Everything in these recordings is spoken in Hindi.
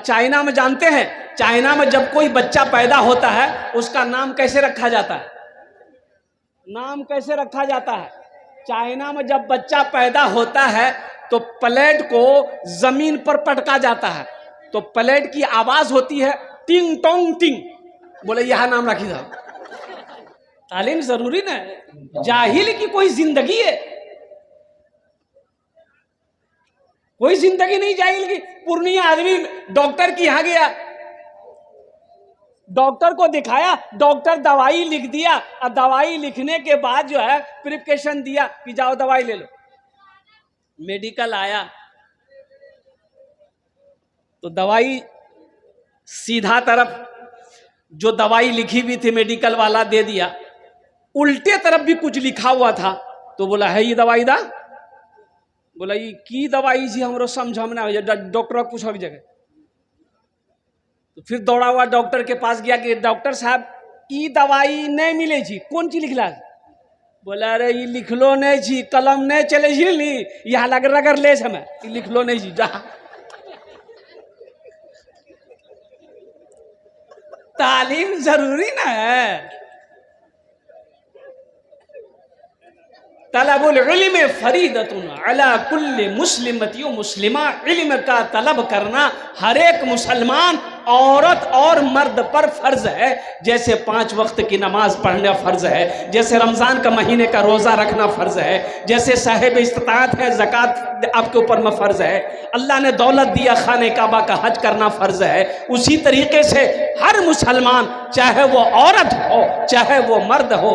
चाइना में जानते हैं, चाइना में जब कोई बच्चा पैदा होता है उसका नाम कैसे रखा जाता है? नाम कैसे रखा जाता है? चाइना में जब बच्चा पैदा होता है तो प्लेट को जमीन पर पटका जाता है, तो प्लेट की आवाज होती है टिंग टोंग टिंग, बोले यह नाम रखी था। तालीम जरूरी ना है, जाहिल की कोई जिंदगी है? कोई जिंदगी नहीं जाहिल की। पूर्णिया आदमी डॉक्टर के यहां गया, डॉक्टर को दिखाया, डॉक्टर दवाई लिख दिया, और दवाई लिखने के बाद जो है प्रिस्क्रिप्शन दिया कि जाओ दवाई ले लो। मेडिकल आया तो दवाई सीधा तरफ जो दवाई लिखी हुई थी मेडिकल वाला दे दिया, उल्टे तरफ भी कुछ लिखा हुआ था, तो बोला है ये दवाई दा, बोला ये की दवाई जी हमरो समझ में ना, डॉक्टर पूछो एक जगह। तो फिर दौड़ा हुआ डॉक्टर के पास गया कि डॉक्टर साहब ई दवाई नहीं मिले जी, कौन चीज लिखला? बोला अरे ये लिखलो नहीं जी, कलम नहीं चले जी, यहाँ लग रगर ले समय लिखलो नहीं जी, जा। तालीम जरूरी ना है। तलबुल इल्म फरीदतुन अला कुल्li मुस्लिमती व मुस्लिमा, इल्म का तलब करना हर एक मुसलमान औरत और मर्द पर फर्ज है। जैसे 5 वक्त की नमाज पढ़ना फर्ज है, जैसे रमजान का महीने का रोजा रखना फर्ज है, जैसे साहिब इस्तिताअत है ज़कात आपके ऊपर में फर्ज है, अल्लाह ने दौलत दिया खाने काबा का हज करना फर्ज है, उसी तरीके से हर मुसलमान चाहे वो औरत हो चाहे वो मर्द हो,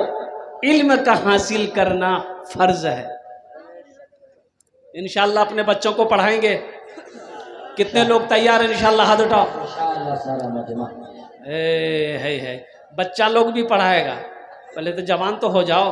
इल्म का हासिल करना फर्ज है। इंशाअल्लाह अपने बच्चों को पढ़ाएंगे। कितने लोग तैयार हैं? इंशाअल्लाह हाथ उठाओ। है बच्चा लोग भी पढ़ाएगा, पहले तो जवान तो हो जाओ।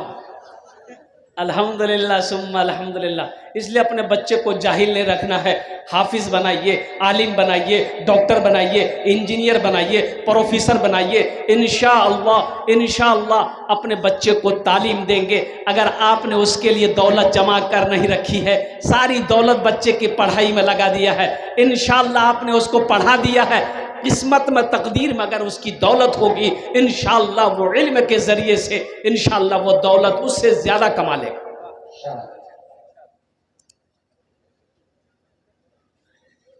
अल्हम्दुलिल्लाह सुम्मा अल्हम्दुलिल्लाह। इसलिए अपने बच्चे को जाहिल नहीं रखना है, हाफिज बनाइए, आलिम बनाइए, डॉक्टर बनाइए, इंजीनियर बनाइए, प्रोफेसर बनाइए। इंशाअल्लाह अपने बच्चे को तालीम देंगे। अगर आपने उसके लिए दौलत जमा कर नहीं रखी है, सारी दौलत बच्चे की पढ़ाई में लगा दिया है, इंशाअल्लाह आपने उसको पढ़ा दिया है, किस्मत में तकदीर में अगर उसकी दौलत होगी, इंशाअल्लाह वो इल्म के जरिए से इंशाअल्लाह वो दौलत उससे ज्यादा कमा लेगा।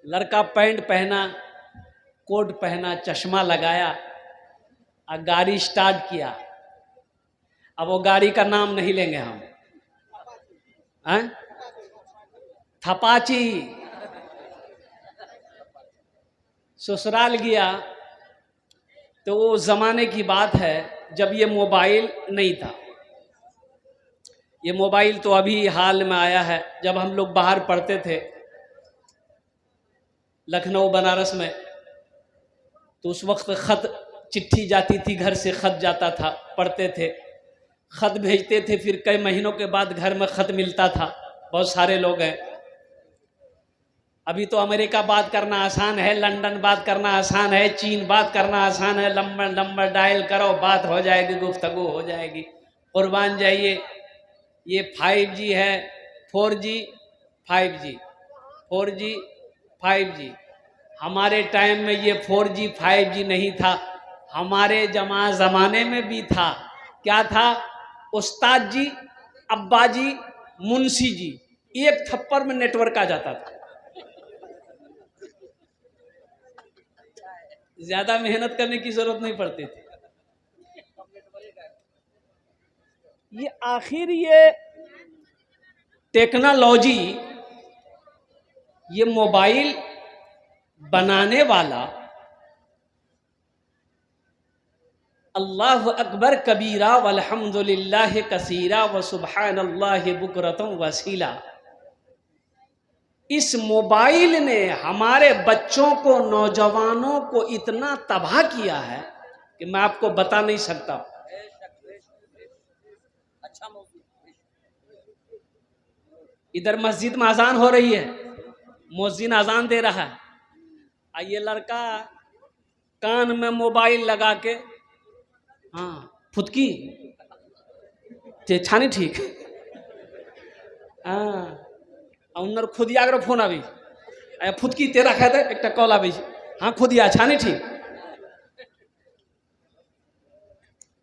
लड़का पैंट पहना, कोट पहना, चश्मा लगाया और गाड़ी स्टार्ट किया। अब वो गाड़ी का नाम नहीं लेंगे हम, थपाची। ससुराल गया तो वो ज़माने की बात है जब ये मोबाइल नहीं था। ये मोबाइल तो अभी हाल में आया है। जब हम लोग बाहर पढ़ते थे लखनऊ बनारस में, तो उस वक्त ख़त चिट्ठी जाती थी, घर से ख़त जाता था, पढ़ते थे, ख़त भेजते थे, फिर कई महीनों के बाद घर में ख़त मिलता था। बहुत सारे लोग हैं। अभी तो अमेरिका बात करना आसान है, लंदन बात करना आसान है, चीन बात करना आसान है। नंबर डायल करो, बात हो जाएगी, गुफ्तगू हो जाएगी। कुर्बान जाइए, ये 5G है, 4G 5G 4G 5G। हमारे टाइम में ये 4G 5G नहीं था, हमारे ज़माने में भी था। क्या था? उस्ताद जी, अब्बा जी, मुंशी जी, एक थप्पड़ में नेटवर्क आ जाता था। ज्यादा मेहनत करने की जरूरत नहीं पड़ती थी। ये आखिर ये टेक्नोलॉजी, ये मोबाइल बनाने वाला अल्लाह अकबर कबीरा वल्हम्दुलिल्लाह कसीरा व सुब्हानल्लाहि बुकरतम वसीला, इस मोबाइल ने हमारे बच्चों को, नौजवानों को इतना तबाह किया है कि मैं आपको बता नहीं सकता। इधर मस्जिद में अजान हो रही है, मुअज्जिन अजान दे रहा है, और ये लड़का कान में मोबाइल लगा के फुदकी छानी ठीक उन्नर खुद आगे फोन आबी फुदकी तेरा खाते एक कॉल आबी हाँ खुद ही अच्छा नहीं ठीक,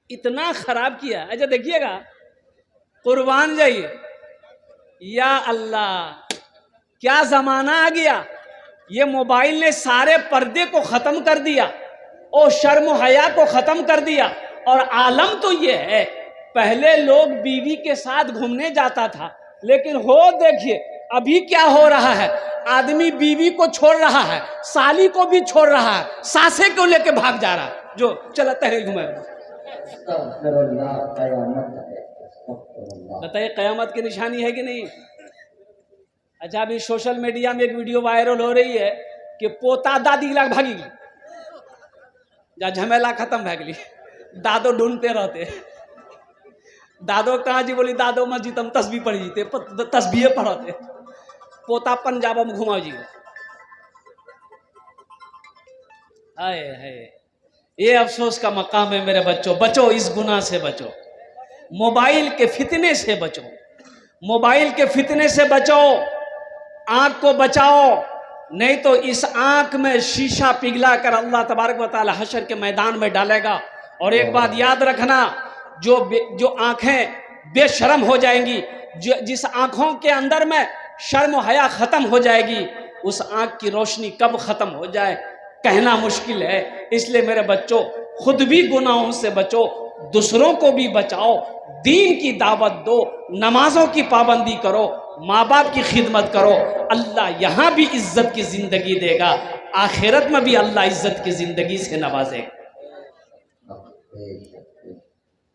इतना खराब किया। अच्छा देखिएगा, कुर्बान जाइए, या अल्लाह क्या जमाना आ गया। ये मोबाइल ने सारे पर्दे को खत्म कर दिया और शर्म हया को खत्म कर दिया। और आलम तो ये है, पहले लोग बीवी के साथ घूमने जाता था, लेकिन हो देखिए अभी क्या हो रहा है, आदमी बीवी को छोड़ रहा है, साली को भी छोड़ रहा है, सासे को लेके भाग जा रहा है, जो चला तहरीर घुमाए। बताइए कयामत की निशानी है कि नहीं। अच्छा अभी सोशल मीडिया में एक वीडियो वायरल हो रही है कि पोता दादी लाग भागी गई, जा झमेला खत्म भाग गई, दादो ढूंढते रहते, दादो कहाँ जी, बोली दादो मस्जिद हम तस्बीह पढ़ी जीते, तस्बीह पढ़ते, पोता पंजाब में घुमाओ जी। हाय हाय, ये अफसोस का मकाम है मेरे बच्चों, बचो इस गुनाह से, बचो मोबाइल के फितने से, बचो मोबाइल के फितने से बचो, आंख को बचाओ, नहीं तो इस आंख में शीशा पिघला कर अल्लाह तबारक व तआला हशर के मैदान में डालेगा। और एक बात याद रखना, जो आंखें बेशर्म हो जाएंगी, जिस आंखों के अंदर में शर्म हया खत्म हो जाएगी, उस आंख की रोशनी कब खत्म हो जाए कहना मुश्किल है। इसलिए मेरे बच्चों खुद भी गुनाहों से बचो, दूसरों को भी बचाओ, दीन की दावत दो, नमाजों की पाबंदी करो, माँ बाप की खिदमत करो। अल्लाह यहाँ भी इज्जत की जिंदगी देगा, आखिरत में भी अल्लाह इज्जत की जिंदगी से नवाजेगा।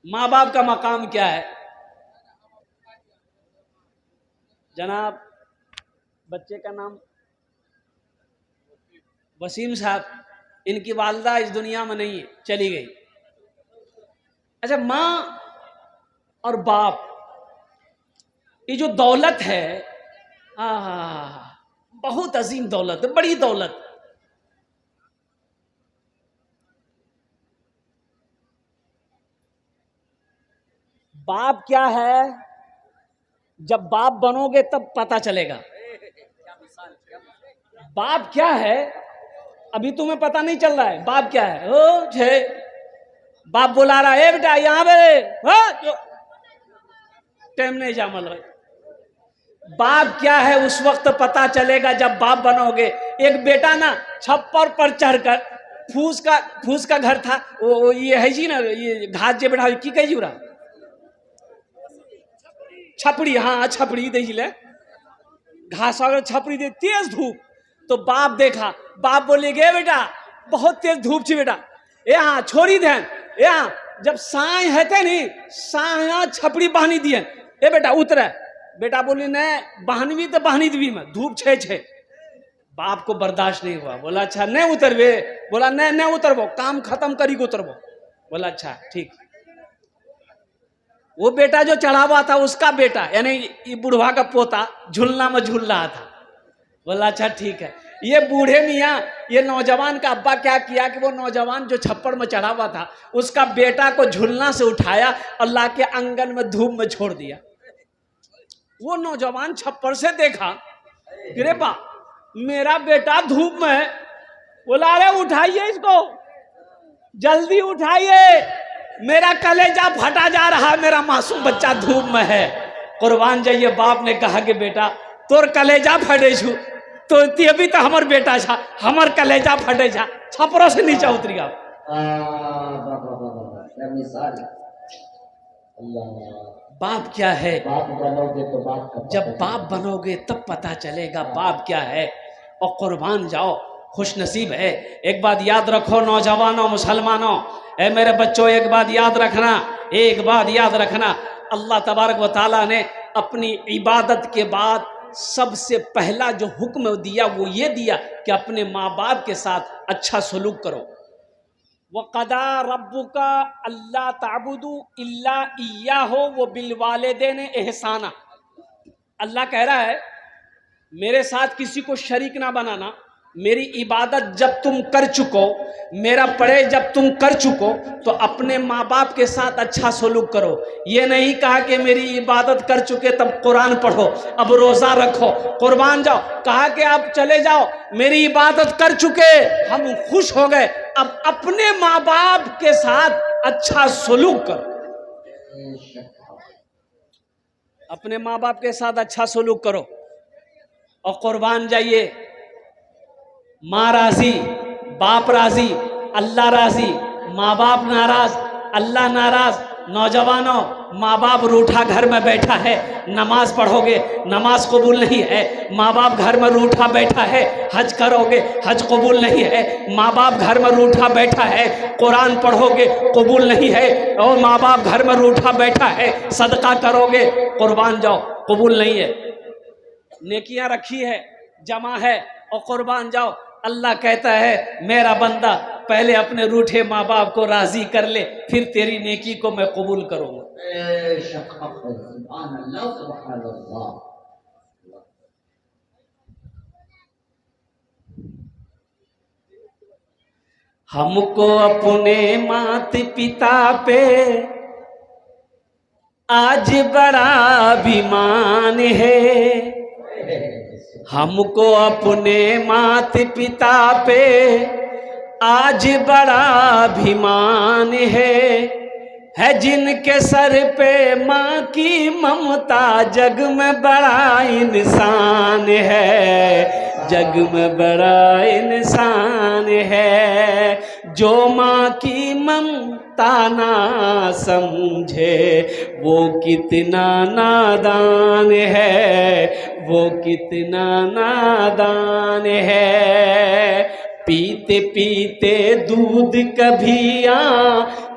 माँ बाप का मकाम क्या है जनाब? बच्चे का नाम वसीम साहब, इनकी वालदा इस दुनिया में नहीं है, चली गई। अच्छा माँ और बाप, ये जो दौलत है, बहुत अजीम दौलत है, बड़ी दौलत। बाप क्या है, जब बाप बनोगे तब पता चलेगा। बाप क्या है अभी तुम्हें पता नहीं चल रहा है, बाप क्या है। ओ छे बाप बुला रहा है, बेटा यहाँ पे टाइम नहीं जामल रहे। बाप क्या है उस वक्त पता चलेगा जब बाप बनोगे। एक बेटा ना छप्पर पर चढ़कर, फूस का घर था, वो ये है जी ना, ये घास जे बैठा की कही जुरा छपड़ी, हाँ छपड़ी दे घास अगर छपड़ी दे, तेज धूप, तो बाप देखा, बाप बोले गे बेटा बहुत तेज धूप छी बेटा, यहाँ छोड़ी दें, यहाँ जब साय है थे नहीं, साया छपड़ी बहनी दिए, ए बेटा उतरे। बेटा बोली नहीं बहनवी तो बहनी दबी में, धूप छे। बाप को बर्दाश्त नहीं हुआ, बोला अच्छा नहीं उतरबे, बोला नहीं उतरबो, काम खत्म करी को उतरबो। बोला अच्छा ठीक। वो बेटा जो चढ़ा हुआ था उसका बेटा, यानी ये बुढ़वा का पोता झूलना में झूल रहा था। बोला अच्छा ठीक है। ये बूढ़े मियाँ, ये नौजवान का अब्बा क्या किया कि वो नौजवान जो छप्पर में चढ़ा हुआ था उसका बेटा को झूलना से उठाया और लाके आंगन में धूप में छोड़ दिया। वो नौजवान छप्पर से देखा, गिरे बा मेरा बेटा धूप में है। बोला अरे उठाइए इसको, जल्दी उठाइए, मेरा कलेजा फटा जा रहा है, मेरा मासूम बच्चा धूप में है। कुर्बान जाइए, बाप ने कहा कि बेटा तोर कलेजा फटे छू, तो भी तो हमार बेटा छा, हमार कलेजा फटे छा, छपरों से नीचे उतरी गया। बाप क्या है, बाप बनोगे तो बाप, जब बाप बनोगे तब पता चलेगा बाप क्या है। और कुर्बान जाओ, खुश नसीब है। एक बात याद रखो नौजवानों, मुसलमानों, ए मेरे बच्चों, एक बात याद रखना, एक बात याद रखना, अल्लाह तबारक व तआला ने अपनी इबादत के बाद सबसे पहला जो हुक्म दिया वो ये दिया कि अपने माँ बाप के साथ अच्छा सलूक करो। वक़दा रब्बुका अल्ला ताबुदू इल्ला इय्याहु व बिल वालिदैन एहसाना। अल्लाह कह रहा है मेरे साथ किसी को शरीक ना बनाना। मेरी इबादत जब तुम कर चुको, मेरा पढ़े जब तुम कर चुको तो अपने माँ बाप के साथ अच्छा सलूक करो। ये नहीं कहा कि मेरी इबादत कर चुके तब कुरान पढ़ो, अब रोज़ा रखो, कुर्बान जाओ। कहा कि आप चले जाओ, मेरी इबादत कर चुके, हम खुश हो गए, अब अपने माँ बाप के साथ अच्छा सलूक करो। अपने माँ बाप के साथ अच्छा सलूक करो और कुर्बान जाइए। माँ राजी, बाप राजी, अल्लाह राजी, माँ बाप नाराज, अल्लाह नाराज। नौजवानों, माँ बाप रूठा घर में बैठा है, नमाज पढ़ोगे, नमाज कबूल नहीं है। माँ बाप घर में रूठा बैठा है, हज करोगे, हज कबूल नहीं है। माँ बाप घर में रूठा बैठा है, कुरान पढ़ोगे, कबूल नहीं है। और माँ बाप घर में रूठा बैठा है, सदका करोगे, कुर्बान जाओ, कबूल नहीं है। नेकियां रखी है, जमा है और कुर्बान जाओ। अल्लाह कहता है मेरा बंदा पहले अपने रूठे माँ बाप को राजी कर ले, फिर तेरी नेकी को मैं कबूल करूंगा। हमको अपने माता पिता पे आज बड़ा अभिमान है। हमको अपने माता पिता पे आज बड़ा अभिमान है जिनके सर पे माँ की ममता, जग में बड़ा इंसान है, जग में बड़ा इंसान है। जो माँ की ममता ना समझे वो कितना नादान है, वो कितना नादान है। पीते पीते दूध कभी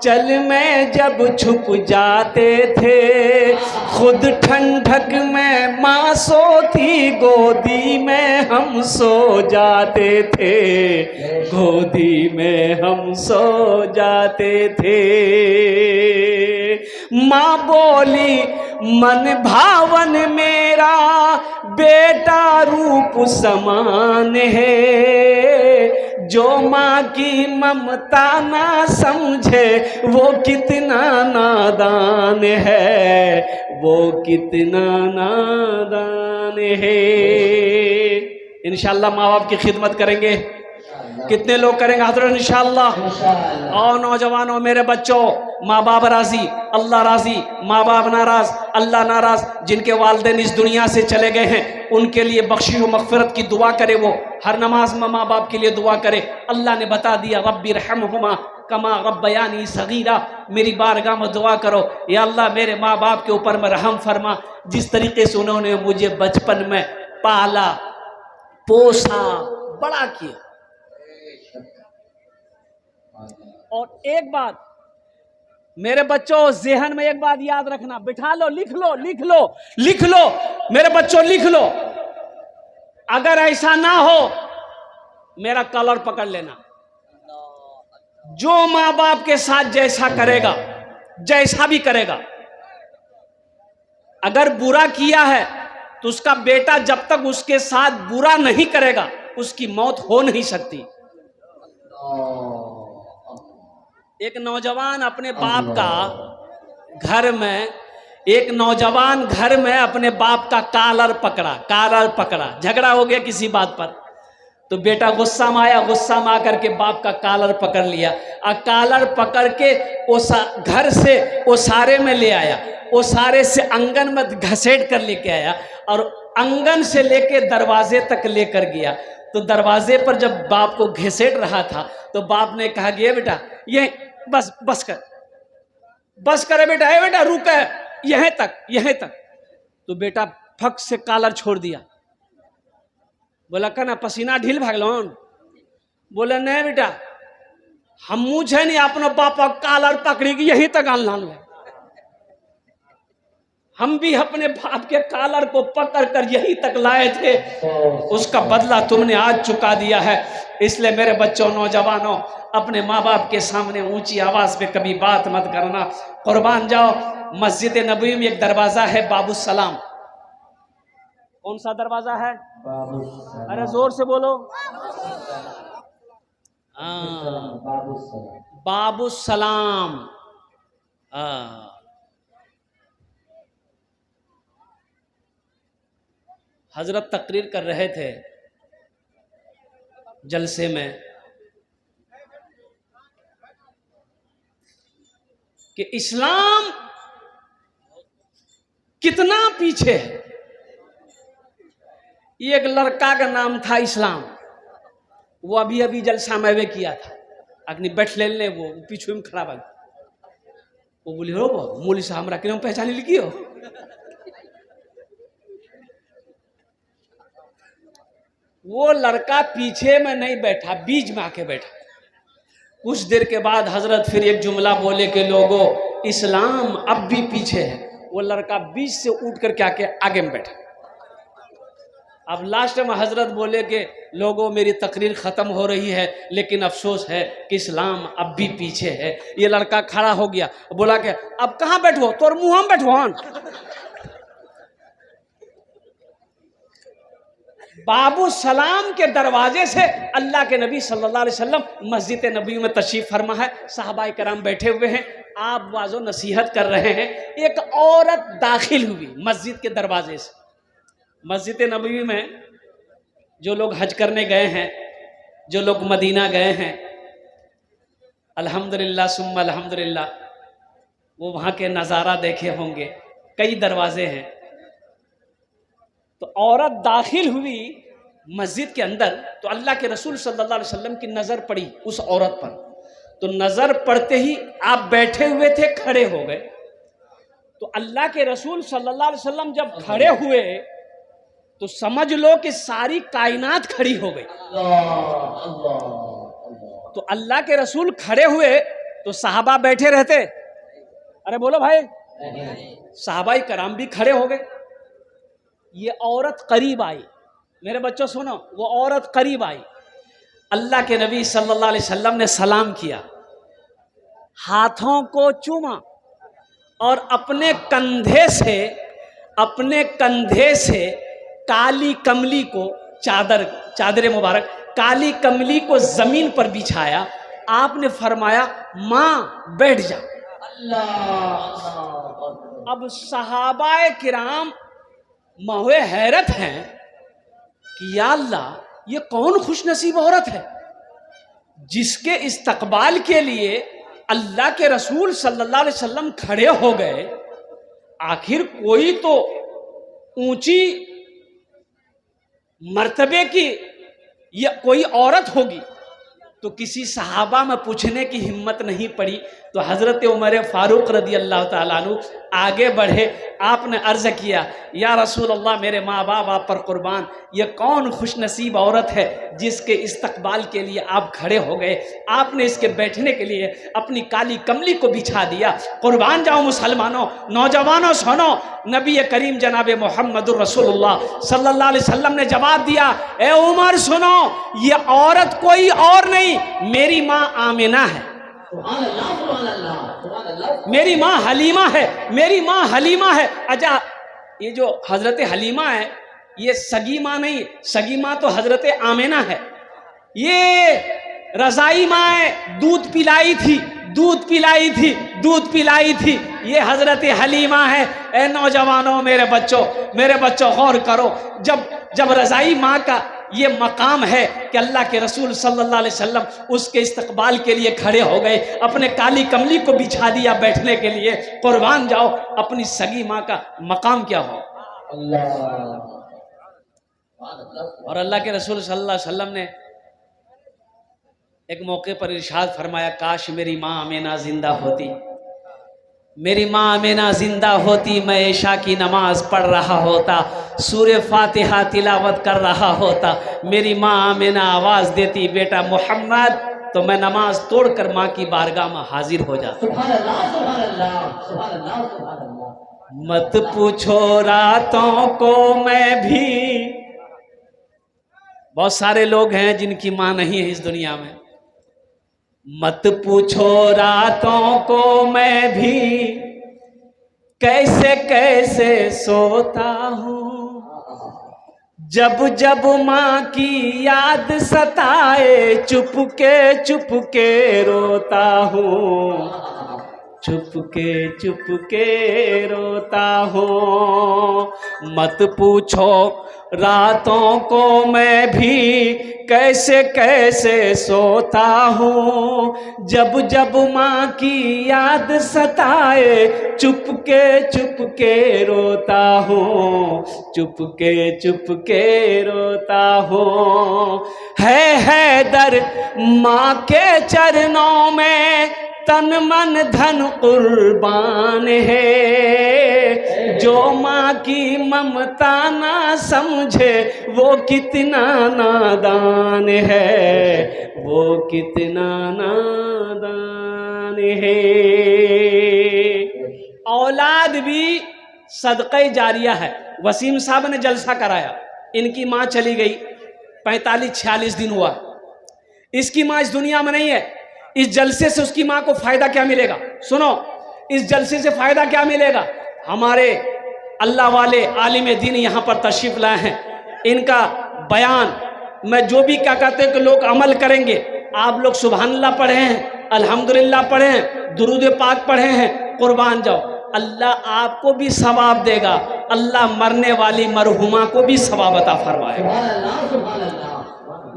चल में जब छुप जाते थे, खुद ठंडक में माँ सोती, गोदी में हम सो जाते थे, गोदी में हम सो जाते थे। माँ बोली मन भावन मेरा बेटा रूप समान है, जो माँ की ममता ना समझे वो कितना नादान है, वो कितना नादान है। इंशाअल्लाह माँ बाप की खिदमत करेंगे। कितने लोग करेंगे हज़रत इंशाअल्लाह? और नौजवानों, मेरे बच्चों, माँ बाप राजी, अल्लाह राजी, माँ बाप नाराज, अल्लाह नाराज। जिनके वालिदैन इस दुनिया से चले गए हैं उनके लिए बख्शिश व मग़फ़िरत की दुआ करे। वो हर नमाज में माँ बाप के लिए दुआ करे। अल्लाह ने बता दिया रब्बिरहमहुमा कमा रब्बयानी सगीरा, मेरी बारगाह में दुआ करो, या अल्लाह मेरे माँ बाप के ऊपर में रहम फरमा, जिस तरीके से उन्होंने मुझे बचपन में पाला पोसा बड़ा किया। और एक बात मेरे बच्चों, ज़हन में एक बात याद रखना, बिठा लो, लिख लो, लिख लो, लिख लो मेरे बच्चों, लिख लो। अगर ऐसा ना हो मेरा कॉलर पकड़ लेना। जो माँ बाप के साथ जैसा करेगा, जैसा भी करेगा, अगर बुरा किया है तो उसका बेटा जब तक उसके साथ बुरा नहीं करेगा उसकी मौत हो नहीं सकती। एक नौजवान अपने बाप का घर में, एक नौजवान घर में अपने बाप का कॉलर पकड़ा, झगड़ा हो गया किसी बात पर, तो बेटा गुस्सा में आया, गुस्सा में आकर के बाप का कॉलर पकड़ लिया और कॉलर पकड़ के घर से ओसारे में ले आया, ओसारे से आंगन में घसीट कर लेके आया और आंगन से लेके दरवाजे तक लेकर गया। तो दरवाजे पर जब बाप को घसीट रहा था तो बाप ने कहा कि बेटा ये बस कर बेटा, है बेटा रुक है, यहीं तक। तो बेटा फक से कॉलर छोड़ दिया। बोला कहना पसीना ढील भागलोन? बोले नहीं बेटा, हम मुझे नहीं अपना बापा कॉलर पकड़ी कि यहीं तक आन ले। हम भी अपने बाप के कॉलर को पकड़ कर यहीं तक लाए थे, उसका बदला तुमने आज चुका दिया है। इसलिए मेरे बच्चों, नौजवानों, अपने माँ बाप के सामने ऊंची आवाज में कभी बात मत करना, कुर्बान जाओ। मस्जिद नबवी में एक दरवाजा है बाबू सलाम। कौन सा दरवाजा है? अरे जोर से बोलो। हाँ, बाबू सलाम। हजरत तकरीर कर रहे थे जलसे में कि इस्लाम कितना पीछे है। एक लड़का का नाम था इस्लाम, वो अभी अभी जलसा में किया था, अग्नि बैठ ले वो पीछे में खड़ा बा, वो बोली हो मौली साहब हमरा क्यों पहचान लिखी हो। वो लड़का पीछे में नहीं बैठा, बीच में आके बैठा। कुछ देर के बाद हजरत फिर एक जुमला बोले कि लोगों इस्लाम अब भी पीछे है। वो लड़का बीच से उठ करके आके आगे में बैठा। अब लास्ट में हजरत बोले कि लोगों मेरी तकरीर ख़त्म हो रही है, लेकिन अफसोस है कि इस्लाम अब भी पीछे है। ये लड़का खड़ा हो गया, बोला कि अब कहाँ बैठो, तोर मुँह में बैठो। बाबू सलाम के दरवाजे से अल्लाह के नबी सल्लल्लाहु अलैहि वसल्लम मस्जिद नबी में तशरीफ फरमा है, सहाबाए कराम बैठे हुए हैं, आप वाजो नसीहत कर रहे हैं। एक औरत दाखिल हुई मस्जिद के दरवाजे से। मस्जिद नबवी में जो लोग हज करने गए हैं, जो लोग मदीना गए हैं, अल्हम्दुलिल्लाह सुम्मा अल्हम्दुलिल्लाह, वो वहाँ के नज़ारा देखे होंगे। कई दरवाजे हैं। तो औरत दाखिल हुई मस्जिद के अंदर, तो अल्लाह के रसूल सल्लल्लाहु अलैहि वसल्लम की नज़र पड़ी उस औरत पर। तो नज़र पड़ते ही आप बैठे हुए थे, खड़े हो गए। तो अल्लाह के रसूल सल्लल्लाहु अलैहि वसल्लम जब खड़े हुए तो समझ लो कि सारी कायनात खड़ी हो गई। तो अल्लाह के रसूल खड़े हुए तो सहाबा बैठे रहते, अरे बोलो भाई, सहाबाई कराम भी खड़े हो गए। ये औरत करीब आई, मेरे बच्चों सुनो, वो औरत करीब आई, अल्लाह के नबी सल्लल्लाहु अलैहि वसल्लम ने सलाम किया, हाथों को चूमा और अपने कंधे से काली कमली को, चादर मुबारक काली कमली को जमीन पर बिछाया। आपने फरमाया माँ बैठ जा। अब सहाबाए किराम महुए हैरत हैं कि या अल्लाह ये कौन खुशनसीब औरत है जिसके इस्तकबाल के लिए अल्लाह के रसूल सल्लल्लाहु अलैहि वसल्लम खड़े हो गए। आखिर कोई तो ऊंची मर्तबे की ये कोई औरत होगी। तो किसी सहाबा में पूछने की हिम्मत नहीं पड़ी। तो हज़रत उमर फारूक रदी अल्लाह ताला अन्हु आगे बढ़े, आपने अर्ज़ किया या रसूल अल्लाह, मेरे माँ बाप आप पर कुर्बान, ये कौन खुशनसीब औरत है जिसके इस्तकबाल के लिए आप खड़े हो गए। आपने इसके बैठने के लिए अपनी काली कमली को बिछा दिया। कुर्बान जाओ मुसलमानों, नौजवानों सुनो, नबी करीम जनाब मोहम्मदुर रसूलुल्लाह सल्लल्लाहु अलैहि वसल्लम ने जवाब दिया, ए उमर सुनो, ये औरत कोई और नहीं, मेरी माँ आमिना है, मेरी माँ हलीमा है, मेरी माँ हलीमा है। अच्छा, ये जो हजरत हलीमा है ये सगी माँ नहीं, सगी माँ तो हजरत आमिना है। ये रजाई माँ है, दूध पिलाई थी, ये हजरत हलीमा है। ए नौजवानों, मेरे बच्चों गौर करो, जब रजाई माँ का ये मकाम है कि अल्लाह के रसूल सल्लल्लाहु अलैहि वसल्लम उसके इस्तकबाल के लिए खड़े हो गए, अपने काली कमली को बिछा दिया बैठने के लिए। कुर्बान जाओ, अपनी सगी माँ का मकाम क्या हो। और अल्लाह के रसूल सल्लल्लाहु अलैहि वसल्लम ने एक मौके पर इरशाद फरमाया, काश मेरी माँ आमिना जिंदा होती, मेरी माँ आमिना जिंदा होती, मैं इशा की नमाज पढ़ रहा होता, सूरे फातिहा तिलावत कर रहा होता, मेरी माँ आमिना आवाज़ देती बेटा मोहम्मद, तो मैं नमाज तोड़कर माँ की बारगाह में हाजिर हो जाता। मत पूछो रातों को मैं भी, बहुत सारे लोग हैं जिनकी माँ नहीं है इस दुनिया में। मत पूछो रातों को मैं भी, कैसे कैसे सोता हूँ, जब जब माँ की याद सताए चुपके रोता हूँ, चुपके रोता हूँ। मत पूछो रातों को मैं भी कैसे कैसे सोता हूँ। जब जब माँ की याद सताए चुपके रोता हूँ, चुपके रोता हूँ। है दर माँ के चरणों में तन मन धन कुर्बान है। जो माँ की ममता ना समझे वो कितना नादान है, वो कितना नादान है। औलाद भी सदक़े जारिया है। वसीम साहब ने जलसा कराया, इनकी माँ चली गई, 45-46 दिन हुआ, इसकी माँ इस दुनिया में नहीं है। इस जलसे से उसकी माँ को फायदा क्या मिलेगा? सुनो, इस जलसे से फायदा क्या मिलेगा? हमारे अल्लाह वाले आलिम दीन यहाँ पर तशरीफ लाए हैं, इनका बयान में जो भी क्या कहते हैं कि लोग अमल करेंगे। आप लोग सुबहानल्लाह पढ़े हैं, अल्हम्दुलिल्लाह पढ़े हैं, दुरूद पाक पढ़े हैं, कुर्बान जाओ, अल्लाह आपको भी सवाब देगा, अल्लाह मरने वाली मरहुमा को भी सवाब अता फरमाएगा।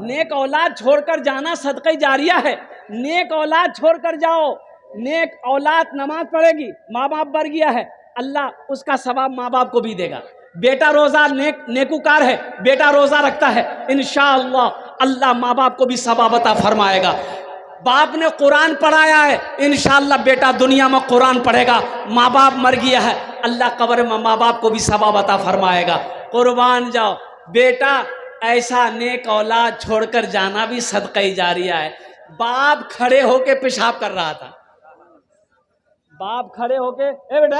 नेक औलाद छोड़कर जाना सदक़े जारिया है। नेक औलाद छोड़कर जाओ, नेक औलाद नमाज पढ़ेगी, माँ बाप मर गया है, अल्लाह उसका सवाब माँ बाप को भी देगा। बेटा रोज़ा नेकुकार है, बेटा रोज़ा रखता है, इंशाअल्लाह अल्लाह माँ बाप को भी सवाब अता फरमाएगा। बाप ने कुरान पढ़ाया है, इंशाअल्लाह बेटा दुनिया में कुरान पढ़ेगा। माँ बाप मर गया है, अल्लाह कब्र में माँ बाप को भी सवाब अता फरमाएगा। कुर्बान जाओ बेटा, ऐसा नेक औलाद छोड़कर जाना भी सदक़े जारिया है। बाप खड़े होके पेशाब कर रहा था, बाप खड़े होके ए बेटा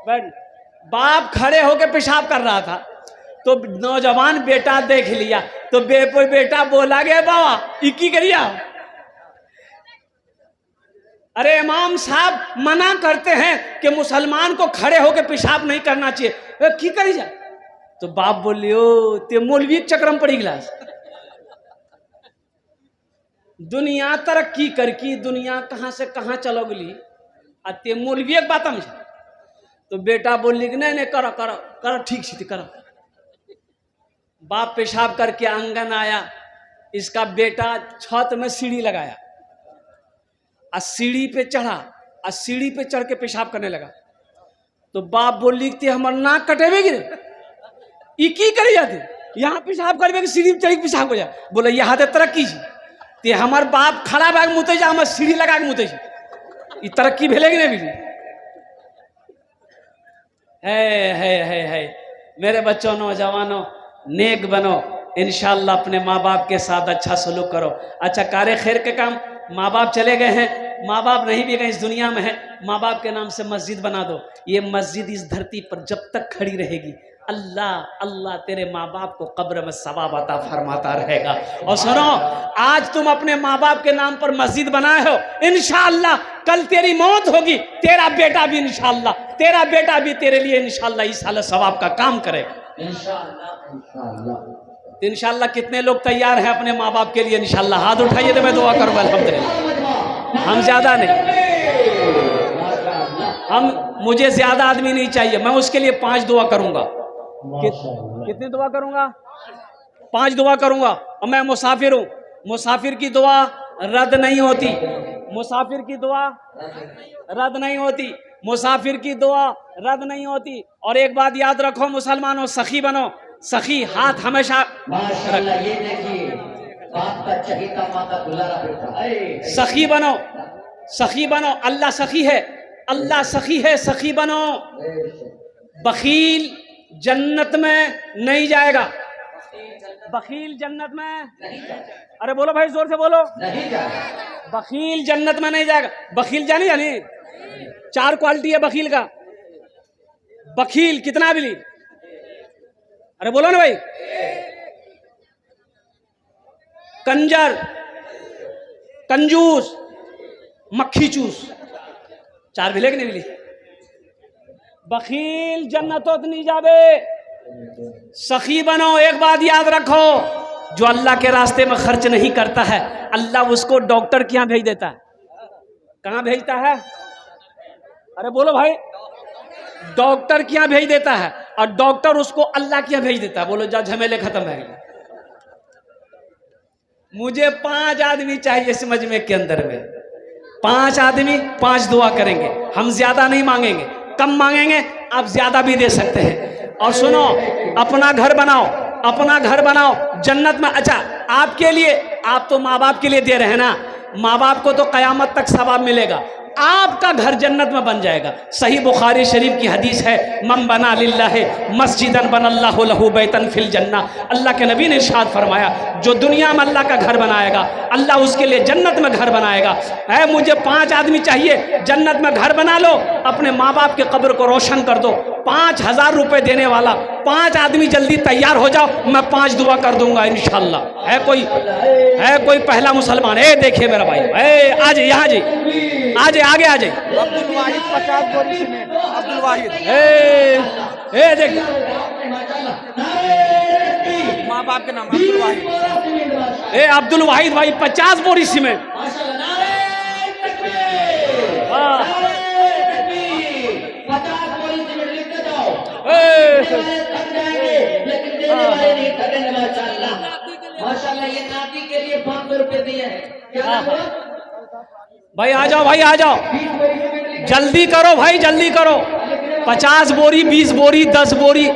बैठ, बाप खड़े होके पेशाब कर रहा था, तो नौजवान बेटा देख लिया, तो बेटा बोला गया बाबा इकी करिया। अरे इमाम साहब मना करते हैं कि मुसलमान को खड़े होके पेशाब नहीं करना चाहिए, की करी जा? तो बाप बोलियो ते मौलवी चक्रम पड़ी गिलास। दुनिया तरक्की करकी, दुनिया कहाँ से कहाँ चलो गली, ते मौलवी एक बात में। तो बेटा बोली कि नहीं करो करो करो, ठीक से करो। बाप पेशाब करके आंगन आया, इसका बेटा छत में सीढ़ी लगाया, सीढ़ी पे चढ़ा, सीढ़ी पे चढ़ के पेशाब करने लगा। तो बाप बोली कि हमार नाक कटेबे गिरे, की करे जाते यहाँ पेशाब करबे, सीढ़ी पे चढ़ के पेशाब हो जाए। बोले यहाँ ते तरक्की ते हमार बाप खड़ा बैग मुते जा, हम सीढ़ी लगा के मुते ई तरक्की भेले कि नहीं? है मेरे बच्चों, नौजवानों, नेक बनो, इंशाअल्लाह अपने माँ बाप के साथ अच्छा सलूक करो। अच्छा कार्य खैर के काम, माँ बाप चले गए हैं, माँ बाप नहीं भी गए इस दुनिया में है, माँ बाप के नाम से मस्जिद बना दो। ये मस्जिद इस धरती पर जब तक खड़ी रहेगी, अल्लाह अल्लाह तेरे माँ बाप को कब्र में सवाब अता फरमाता रहेगा। और सुनो, आज तुम अपने माँ बाप के नाम पर मस्जिद बनाए हो, इंशाअल्लाह कल तेरी मौत होगी, तेरा बेटा भी इंशाअल्लाह, तेरा बेटा भी तेरे लिए इंशाअल्लाह इस हालत सवाब का काम करेगा इंशाअल्लाह। कितने लोग तैयार हैं अपने माँ बाप के लिए? इंशाअल्लाह हाथ उठाइए तो मैं दुआ करूँगा। अल्हम्दुलिल्लाह, हम ज्यादा नहीं, मुझे ज्यादा आदमी नहीं चाहिए, मैं उसके लिए 5 दुआ करूंगा। कितनी दुआ करूंगा? 5 दुआ करूंगा। और मैं मुसाफिर हूं, मुसाफिर की दुआ रद्द नहीं होती, मुसाफिर की दुआ रद्द नहीं होती, मुसाफिर की दुआ रद्द नहीं होती। और एक बात याद रखो मुसलमानों, सखी बनो, सखी हाथ हमेशा सखी बनो, सखी बनो, अल्लाह सखी है, अल्लाह सखी है, सखी बनो। बखील जन्नत में नहीं जाएगा, बखील जन्नत में, अरे बोलो भाई जोर से बोलो, बखील जन्नत में नहीं जाएगा। बखील जानी 4 क्वालिटी है बखील का। बखील कितना बिली, अरे बोलो ना भाई, कंजर, कंजूस, मक्खी चूस, 4 मिले कि नहीं मिली? बखील जन्नतों नहीं जावे, सखी बनो। एक बात याद रखो, जो अल्लाह के रास्ते में खर्च नहीं करता है, अल्लाह उसको डॉक्टर के यहाँ भेज देता है। कहाँ भेजता है? अरे बोलो भाई, डॉक्टर के यहाँ भेज देता है, और डॉक्टर उसको अल्लाह के यहाँ भेज देता है। बोलो जा, झमेले खत्म है। मुझे 5 आदमी चाहिए इस मजमे के अंदर में, 5 आदमी 5 दुआ करेंगे। हम ज्यादा नहीं मांगेंगे, कम मांगेंगे, आप ज्यादा भी दे सकते हैं। और सुनो, अपना घर बनाओ, अपना घर बनाओ जन्नत में। अच्छा, आपके लिए, आप तो माँ बाप के लिए दे रहे हैं ना, माँ बाप को तो कयामत तक सवाब मिलेगा, आपका घर जन्नत में बन जाएगा। सही बुखारी शरीफ की हदीस है, मन बना लिल्लाहि मस्जिदन बनल्लाहु लहू बैतन फिल जन्ना। अल्लाह के नबी ने इरशाद फरमाया, जो दुनिया में अल्लाह का घर बनाएगा, अल्लाह उसके लिए जन्नत में घर बनाएगा। है, मुझे 5 आदमी चाहिए, जन्नत में घर बना लो, अपने माँ बाप के कब्र को रोशन कर दो। 5000 रुपये देने वाला 5 आदमी जल्दी तैयार हो जाओ, मैं 5 दुआ कर दूंगा इंशाल्लाह। है कोई पहला मुसलमान? देखिए मेरा भाई, आज यहाँ जी, आज आगे आ जाए। अब्दुल वाहिद 50 बोरी सीमेंट। अब्दुल वाहिद देख, माँ बाप के नाम अब्दुल वाहिद। अब्दुल वाहिद भाई 50 बोरी सीमेंट। भाई आ जाओ, भाई आ जाओ, जल्दी करो भाई, जल्दी करो। 50 बोरी, 20 बोरी, 10 बोरी,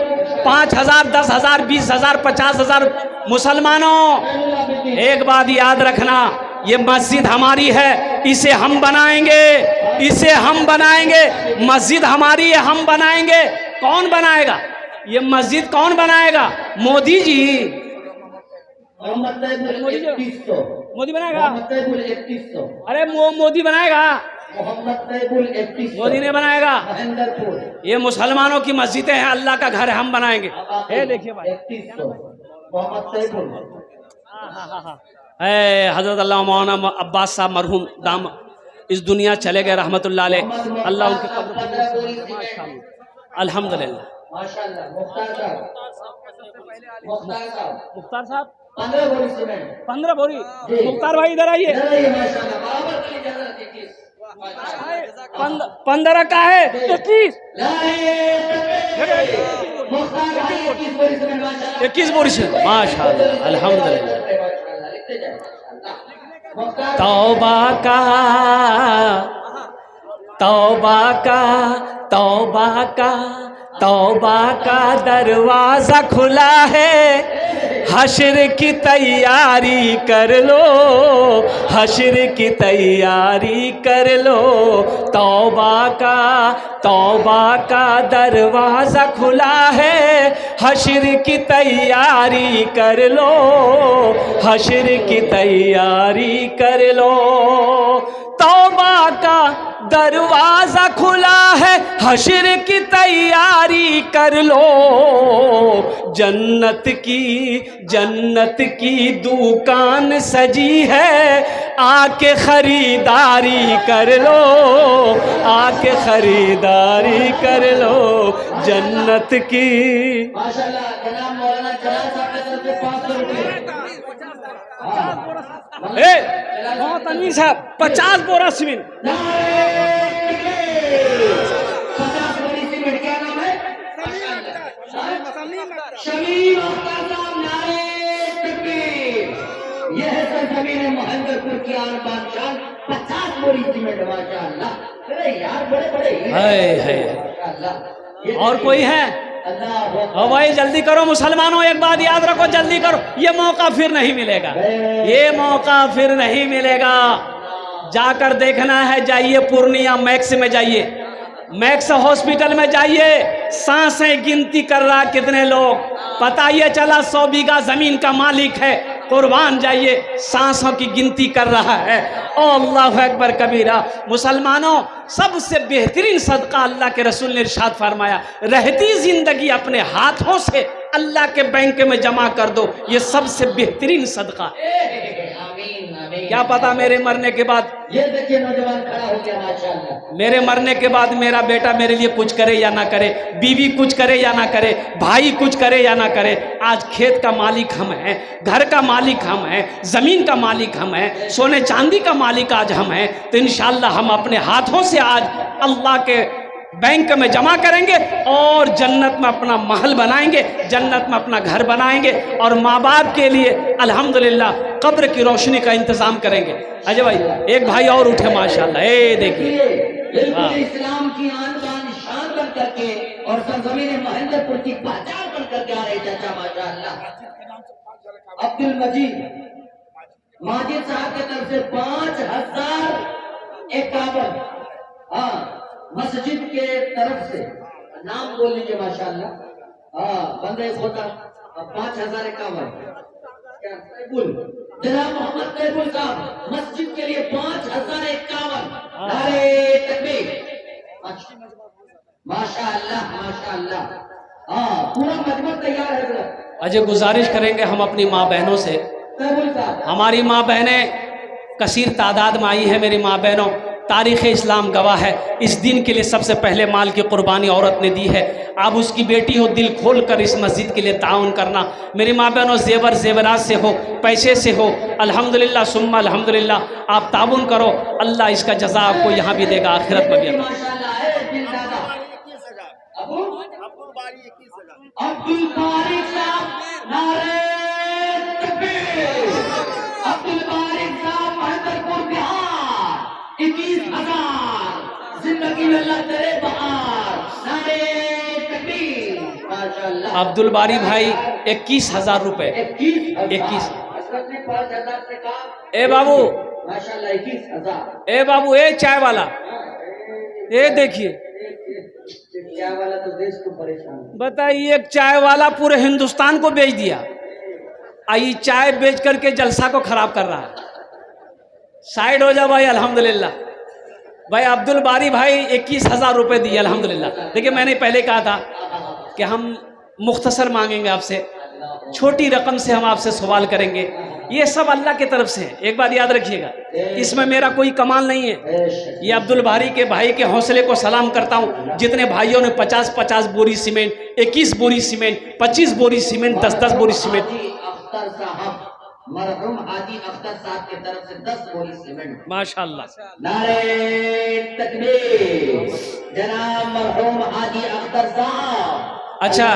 5000, 10,000, 20,000, 50,000। मुसलमानों, एक बात याद रखना, ये मस्जिद हमारी है, इसे हम बनाएंगे, इसे हम बनाएंगे। मस्जिद हमारी है, हम बनाएंगे। कौन बनाएगा ये मस्जिद? कौन बनाएगा? मोदी जी। मोदी बनाएगा? अरे मोदी बनाएगा, मोदी ने बनाएगा। ये मुसलमानों की मस्जिदें हैं, अल्लाह का घर है, हम बनाएंगे। देखिए भाई, हजरत अल्लाह मौलाना अब्बास साहब मरहूम दाम इस दुनिया चले गए, रहमतुल्लाह अलैह। अल्लाह उनके कब्र पर अल्हम्दुलिल्लाह। मुख्तार साहब 15 बोरी। मुख्तार भाई इधर आइए। 15 का है 21 बोरी से, माशाअल्लाह, अल्हम्दुलिल्लाह। तौबा का, तौबा का, तौबा का, तौबा का दरवाजा खुला है, हश्र की तैयारी कर लो, हश्र की तैयारी कर लो। तौबा का, तौबा का दरवाजा खुला है, हश्र की तैयारी कर लो, हश्र की तैयारी कर लो। तौबा का दरवाजा खुला है, हश्र की तैयारी कर लो। जन्नत की दुकान सजी है, आके खरीदारी कर लो, आके खरीदारी कर लो जन्नत की। बहुत अमीर साहब 50 बोरा सीमेंट। यह है सरजमीन महेंद्रपुर की आन बादशाह 50 बोरी सीमेंट। माशाअल्लाह, अरे यार बड़े बड़े। और कोई है? ओ भाई जल्दी करो मुसलमानों, एक बात याद रखो, जल्दी करो, ये मौका फिर नहीं मिलेगा, ये मौका फिर नहीं मिलेगा। जाकर देखना है, जाइए पूर्णिया मैक्स में जाइए, मैक्स हॉस्पिटल में जाइए, सांसें गिनती कर रहा कितने लोग, पता ये चला 100 बीघा जमीन का मालिक है, कुर्बान जाइए, सांसों की गिनती कर रहा है। अल्लाहु अकबर कबीरा। मुसलमानों, सबसे बेहतरीन सदका अल्लाह के रसूल ने इरशाद फरमाया, रहती जिंदगी अपने हाथों से अल्लाह के बैंक में जमा कर दो, ये सबसे बेहतरीन सदका। आमीन आमीन। क्या पता मेरे मरने के बाद, ये देखिए नौजवान खड़ा हो गया माशाल्लाह। मेरे मरने के बाद मेरा बेटा मेरे लिए कुछ करे या ना करे, बीवी कुछ करे या ना करे, भाई कुछ करे या ना करे, आज खेत का मालिक हम हैं, घर का मालिक हम हैं, ज़मीन का मालिक हम हैं, सोने चांदी का मालिक आज हम हैं। तो इंशाअल्लाह हम अपने हाथों से आज अल्लाह के बैंक में जमा करेंगे और जन्नत में अपना महल बनाएंगे, जन्नत में अपना घर बनाएंगे और माँ बाप के लिए अल्हम्दुलिल्लाह कब्र की रोशनी का इंतज़ाम करेंगे। अजय भाई एक भाई और उठे माशाल्लाह, देखिए बिल्कुल इस्लाम की आन बान शान बन करके और सरजमीन महेंद्रपुर की पहचान बन करके आ रहे चाचा माशाल्लाह। अब्दुल माजिद साहब की तरफ से 5051, हाँ मस्जिद के तरफ से नाम बोल लीजिए माशाल्लाह। हाँ बंदे खुदा 5051 जनाब मोहम्मद तैयबुल साहब मस्जिद के लिए 5051 नारे तकबीर माशाल्लाह माशाल्लाह। हाँ पूरा मजमा तैयार है हजरत। अजय गुजारिश करेंगे हम अपनी माँ बहनों से, तैयबुल साहब हमारी माँ बहनें कसीर तादाद में आई हैं। मेरी माँ बहनों, तारीख़ इस्लाम गवाह है, इस दिन के लिए सबसे पहले माल की कुर्बानी औरत ने दी है। आप उसकी बेटी हो, दिल खोल कर इस मस्जिद के लिए ताउन करना। मेरी माँ बहनों, जेवरात से हो, पैसे से हो, अल्हम्दुलिल्लाह सुम्मा अल्हम्दुलिल्लाह आप ताउन करो, अल्लाह इसका जज़ा आपको यहाँ भी देगा, आखिरत में भी देगा। अब्दुल बारिक साहब नारे तकबीर। अब्दुल बारिक साहब महेंद्रपुर बिहार 21,000 जिंदगी में अल्लाह करे बहार नारे तकबीर माशाल्लाह। अब्दुल बारी भाई 21,000 रुपए। 21 हजरत ने 5,000 से कहा ए बाबू माशाल्लाह 21,000। ए बाबू, ए चाय वाला, ये देखिए क्या वाला तो देश को परेशान। बताइए, एक चाय वाला पूरे हिंदुस्तान को बेच दिया, आई चाय बेच करके जलसा को खराब कर रहा है। साइड हो जा भाई, अल्हम्दुलिल्लाह। भाई अब्दुल बारी भाई 21,000 रुपए दिए, अल्हम्दुलिल्लाह। देखिए मैंने पहले कहा था कि हम मुख्तसर मांगेंगे आपसे, छोटी रकम से हम आपसे सवाल करेंगे, ये सब अल्लाह की तरफ से है। एक बात याद रखिएगा, इसमें मेरा कोई कमाल नहीं है। ये अब्दुल बारी के भाई के हौसले को सलाम करता हूँ, जितने भाइयों ने 50-50 बोरी सीमेंट, 21 बोरी सीमेंट, 25 बोरी सीमेंट, 10-10 बोरी सीमेंट। अख्तर साहब मरहूम हाजी अख्तर साहब की तरफ से 10 बोरी सीमेंट माशाल्लाह। नारे तकबीर। जनाब मरहूम हाजी अख्तर साहब। अच्छा,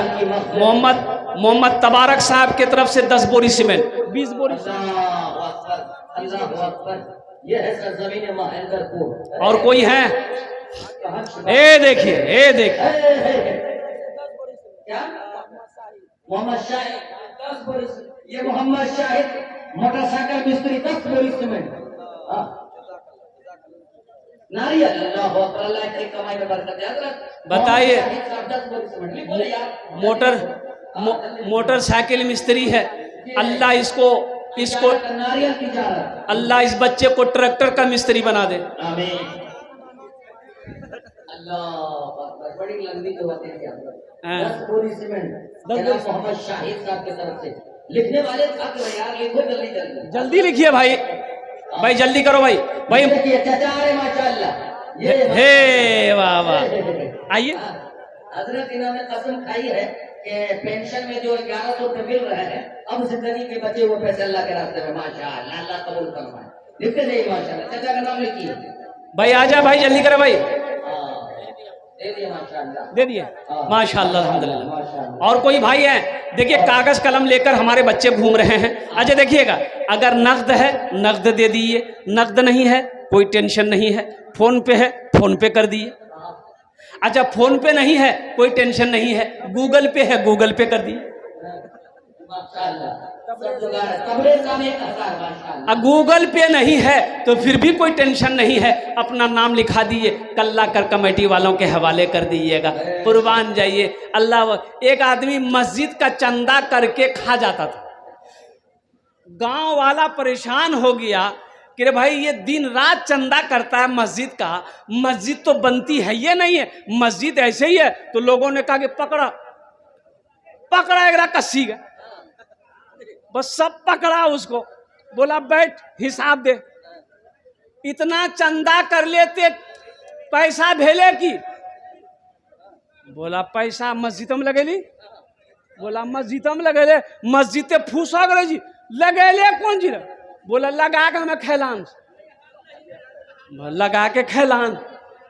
मोहम्मद तबारक साहब की तरफ से 10 बोरी सीमेंट, 20 बोरी। अल्लाहु अकबर, अल्लाहु अकबर। ये है सरजमीन महेंद्रपुर। और कोई है? ए देखिए, ए देखिए, क्या मोहम्मद शाहिद 10 बोरी। ये मोहम्मद शाहिद मोटरसाइकिल मिस्त्री 10 बोरी सीमेंट। नारियल अल्लाहु अकबर, अल्लाह की कमाई में बरकत दे। हजरत बताइए, 10 बोरी सीमेंट लिखो यार। मोटरसाइकिल मिस्त्री है, अल्लाह इसको नारियल की जारत, अल्लाह इस बच्चे को ट्रैक्टर का मिस्त्री बना दे। आमीन। अल्लाह अकबर, बड़ी लंबी तो बातें हैं। 10 बोरी सीमेंट जनाब मोहम्मद शाहिद साहब की तरफ से। लिखने वाले थक रहे यार, लिखो जल्दी जल्दी जल्दी लिखिए भाई, भाई जल्दी करो भाई। भाई देखिए चाचा आ रहे माशाल्लाह। ये हे वाह वाह, आइए। हजरत इन्होंने कसम खाई है कि पेंशन में जो 1100 रुपए मिल रहे हैं, अब जिंदगी के बचे हुए पैसे अल्लाह के रास्ते में माशाल्लाह अल्लाह कबूल फरमाए। लिखते जाइए माशाल्लाह। चाचा का नाम लिखिए भाई, आजा भाई, जल्दी करो भाई, दे दिए माशाल्लाह, दे दिए माशाल्लाह अल्हम्दुलिल्लाह। और कोई भाई है, देखिए कागज कलम लेकर हमारे बच्चे घूम रहे हैं। अच्छा देखिएगा, अगर नकद है नकद दे दीजिए, नकद नहीं है कोई टेंशन नहीं है, फोन पे है फोन पे कर दिए। अच्छा फोन पे नहीं है कोई टेंशन नहीं है, गूगल पे है गूगल पे कर दिए। गूगल पे नहीं है तो फिर भी कोई टेंशन नहीं है, अपना नाम लिखा दिए, कल्ला कर कमेटी वालों के हवाले कर दीजिएगा, कुर्बान जाइए। अल्लाह, एक आदमी मस्जिद का चंदा करके खा जाता था, गांव वाला परेशान हो गया कि रे भाई ये दिन रात चंदा करता है मस्जिद का, मस्जिद तो बनती है ये नहीं है, मस्जिद ऐसे ही है। तो लोगों ने कहा कि पकड़ा पकड़ा एक कस्सी का, बस सब पकड़ा उसको, बोला बैठ हिसाब दे। इतना चंदा कर लेते पैसा भेले की? बोला पैसा मस्जिद में लगेली। बोला मस्जिद में लगेले, मस्जिद फूसा करे जी लगेले कौन जी? बोला लगा के हमें खैलान। लगा के खैलान।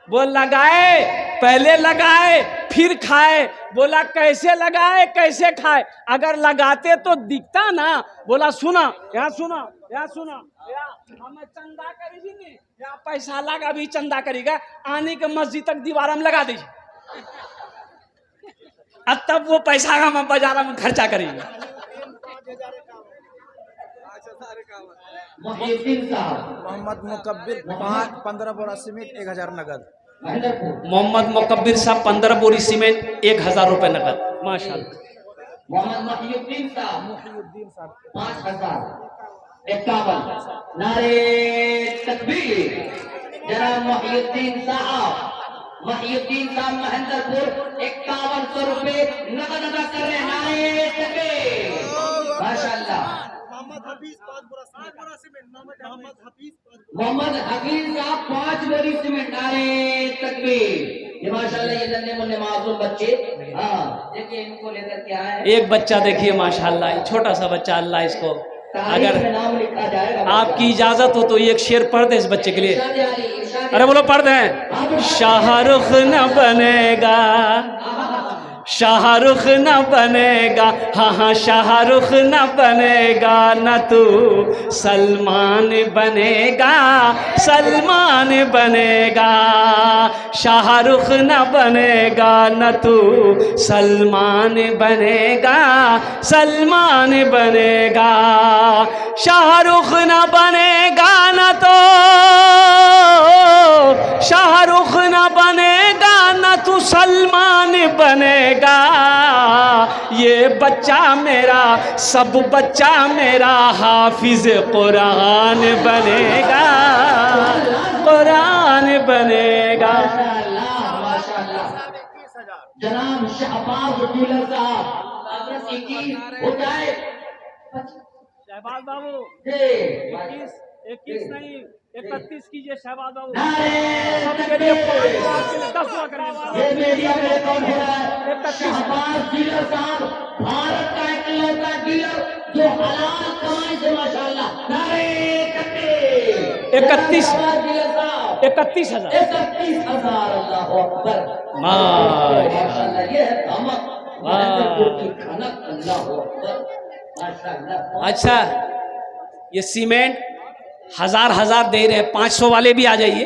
बोल लगाए, पहले लगाए फिर खाए। बोला कैसे लगाए कैसे खाए? अगर लगाते तो दिखता ना। बोला सुना, यहाँ सुना, यहाँ सुना, हमें चंदा करेगी नहीं, यहाँ पैसा लगा भी चंदा करेगा, आने के मस्जिद तक दीवार में लगा दीजिए, अब तब वो पैसा हम बाजार में खर्चा करेंगे। मोहम्मद मुकब्बिर 15 बोरा सीमेंट 1000 नगद। मोहम्मद मुकब्बिर साहब 15 बोरी सीमेंट 1000 रुपए नकद। माशाल्लाह। मोहम्मद मुहिउद्दीन साहब 5051। नारे तकबीर। जनाब मुहिउद्दीन साहब महेंद्रपुर 5100 रुपए नकद अदा कर रहे हैं। नारे तकबीर। माशाल्लाह। मोहम्मद हफीज साहब 5 बोरी सीमेंट। नारे तकबीर। ये माशाल्लाह ये नन्हे मुन्ने मासूम बच्चे, हाँ देखिए इनको लेकर के आए। एक बच्चा देखिए माशाल्लाह, छोटा सा बच्चा, अल्लाह इसको अगर नाम लिखा जाएगा। आपकी इजाजत हो तो एक शेर पढ़ दे इस बच्चे के लिए। अरे बोलो पढ़ दें। शाहरुख न बनेगा, शाहरुख न बनेगा, हाँ हाँ शाहरुख न बनेगा, न तू सलमान बनेगा, सलमान बनेगा। शाहरुख न बनेगा, न तू सलमान बनेगा, सलमान बनेगा। शाहरुख न बनेगा न तो शाहरुख न बनेगा, न तू सलमान बनेगा। ये बच्चा मेरा, सब बच्चा मेरा हाफिज कुरान बनेगा, कुरान बनेगा। जनाब शहबाज शहबाज बाबू 21 नहीं 31 कीजिए शहबाज बाबू। सबके लिए 10 शहबाज डीलर साहब, भारत का इकलौता डीलर जो हलाल कमाई से माशाल्लाह। 31,000 अल्लाह अकबर माशाल्लाह। ये है धमक की खनक, अल्लाह अकबर माशाल्लाह। अच्छा ये सीमेंट 1000 दे रहे हैं, 500 वाले भी आ जाइए।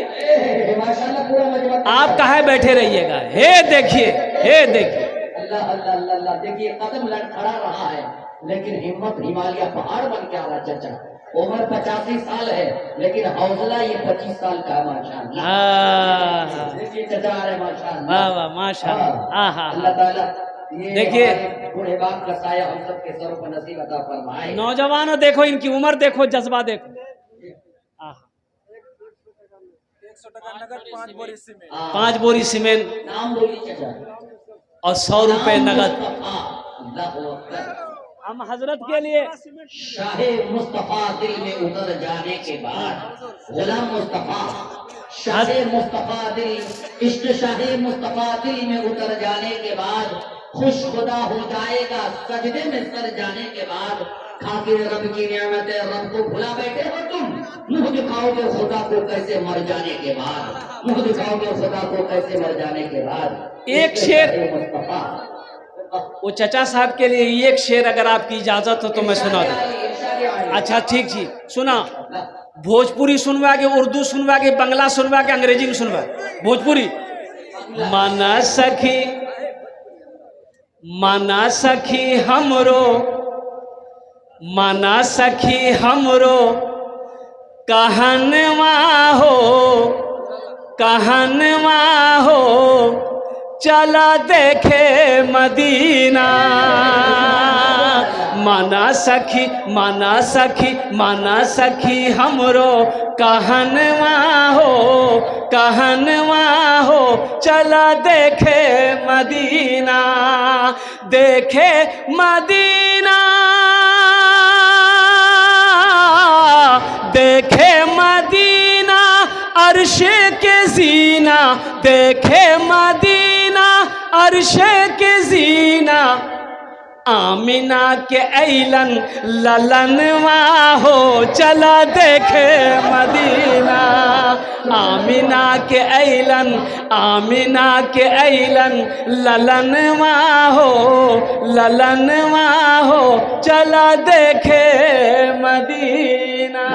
आप कहाँ बैठे रहिएगा? हे देखिए, हे देखिए, अल्लाह अल्लाह अल्लाह। देखिए कदम लड़खड़ा रहा है लेकिन हिम्मत हिमालय पहाड़ बन के आ रहा। चाचा उम्र 85 साल है लेकिन हौसला ये 25 साल का माशाअल्लाह। देखिए चाचा आ रहे माशाअल्लाह। वाह वाह माशाअल्लाह। अल्लाह ताला देखिए बूढ़े बाप का साया हम सब के सरों पर नसीब अता फरमाए। नौजवानों देखो इनकी उम्र देखो, जज्बा देखो। 100 टका नगद 5 बोरी सीमेंट। 5 बोरी सीमेंट नाम बोली चाचा और 100 रुपए नगद। हम हजरत के लिए शाहे मुस्तफा दिल में उतर जाने के बाद, गुलाम मुस्तफा शाहे मुस्तफा दिल, इश्क शाहे मुस्तफा दिल में उतर जाने के बाद खुश खुदा हो जाएगा सजदे में सर जाने के बाद। खातिर रब की नियामतें रब को भुला बैठे हो तुम, मुंह दिखाओगे खुदा को कैसे मर जाने के बाद, मुंह दिखाओगे खुदा को कैसे मर जाने के बाद। एक शेर वो चचा साहब के लिए, एक शेर अगर आपकी इजाजत हो तो मैं सुना दूं। अच्छा ठीक जी सुना। भोजपुरी सुनवा के, उर्दू सुनवा के, बंगला सुनवा के, अंग्रेजी में सुनवा। भोजपुरी माना सखी, माना सखी हमरो, माना सखी हमरो कहनवा हो, कहनवा हो, चला देखे मदीना। माना सखी, माना सखी, माना सखी हमरो कहनवा हो, कहनवा हो, चला देखे मदीना, देखे मदीना, देखे मदीना अर्श के जीना, देखे मदीना अर्श के जीना, आमिना के ऐलन ललनवा हो चला देखे मदीना। आमिना के ऐलन, आमिना के ऐलन ललनवा हो, ललनवा हो चला देखे मदीना।